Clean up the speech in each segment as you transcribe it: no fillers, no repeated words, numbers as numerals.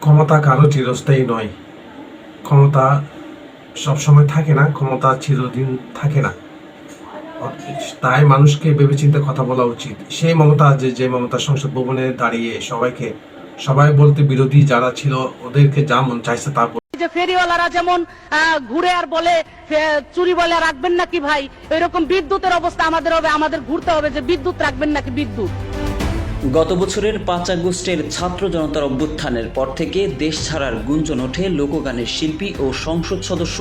ক্ষমতা কারো চিরস্থায়ী নয়। ক্ষমতা সবসময় থাকে না, ক্ষমতা চিরদিন থাকে না। তাই মানুষকে ভেবেচিন্তে কথা বলা উচিত। সেই মমতা যে মমতা সংসদ ভবনে দাঁড়িয়ে সবাই বলতে বিরোধী যারা ছিল ওদেরকে যা মন চাইছে তা যে ফেরিওয়ালারা যেমন ঘুরে আর বলে চুরি বলে রাখবেন নাকি ভাই, এরকম বিদ্যুতের অবস্থা আমাদের হবে, আমাদের ঘুরতে হবে যে বিদ্যুৎ রাখবেন নাকি বিদ্যুৎ। গত বছরের 5 আগস্টের ছাত্র জনতার অভ্যুত্থানের পর থেকে দেশ ছাড়ার গুঞ্জন ওঠে লোকগানের শিল্পী ও সংসদ সদস্য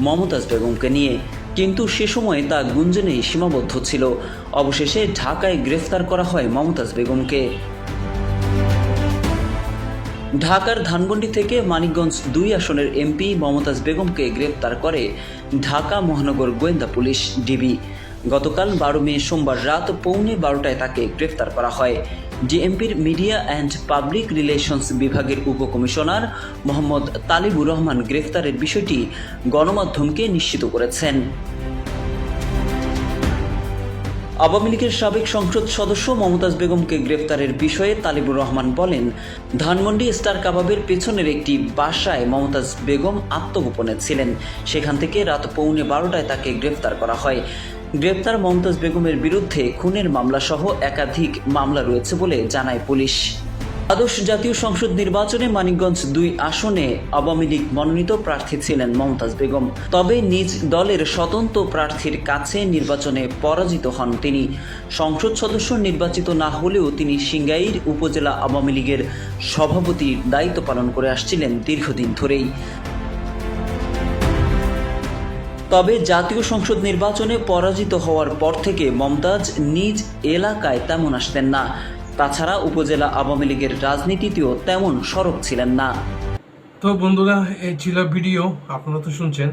মমতাজ বেগমকে নিয়ে, কিন্তু সে সময় তা গুঞ্জনেই সীমাবদ্ধ ছিল। অবশেষে ঢাকায় গ্রেফতার করা হয় মমতাজ বেগমকে। ঢাকার ধানমন্ডি থেকে মানিকগঞ্জ 2 আসনের এমপি মমতাজ বেগমকে গ্রেফতার করে ঢাকা মহানগর গোয়েন্দা পুলিশ ডিবি। গতকাল 12 মে সোমবার রাত 11:15টায় তাকে গ্রেফতার করা হয়। ডিএমপির মিডিয়া অ্যান্ড পাবলিক রিলেশনস বিভাগের উপকমিশনার মোহাম্মদ তালিবুর রহমান গ্রেফতারের বিষয়টি গণমাধ্যমকে নিশ্চিত করেছেন। আওয়ামী লীগের সাবেক সংসদ সদস্য মমতাজ বেগমকে গ্রেফতারের বিষয়ে তালিবুর রহমান বলেন, ধানমন্ডি স্টার কাবাবের পেছনের একটি বাসায় মমতাজ বেগম আত্মগোপনে ছিলেন। সেখান থেকে রাত 11:15টায় তাকে গ্রেফতার করা হয়। গ্রেফতার মমতাজ বেগমের বিরুদ্ধে খুনের মামলা সহ একাধিক মামলা রয়েছে বলে জানায় পুলিশ। দ্বাদশ জাতীয় সংসদ নির্বাচনে মানিকগঞ্জ 2 আসনে আওয়ামী লীগ মনোনীত প্রার্থী ছিলেন মমতাজ বেগম। তবে নিজ দলের স্বতন্ত্র প্রার্থীর কাছে নির্বাচনে পরাজিত হন তিনি। সংসদ সদস্য নির্বাচিত না হলেও তিনি সিংগাইর উপজেলা আওয়ামী লীগের সভাপতির দায়িত্ব পালন করে আসছিলেন দীর্ঘদিন ধরেই। তবে জাতীয় সংসদ নির্বাচনে পরাজিত হওয়ার পর থেকে মমতাজ নিজ এলাকায় তেমন আসতেন না। তাছাড়া উপজেলা আওয়ামী লীগের রাজনীতিতেও তেমন সরব ছিলেন না। তো বন্ধুরা, এই ছিল ভিডিও, আপনারা তো শুনছেন।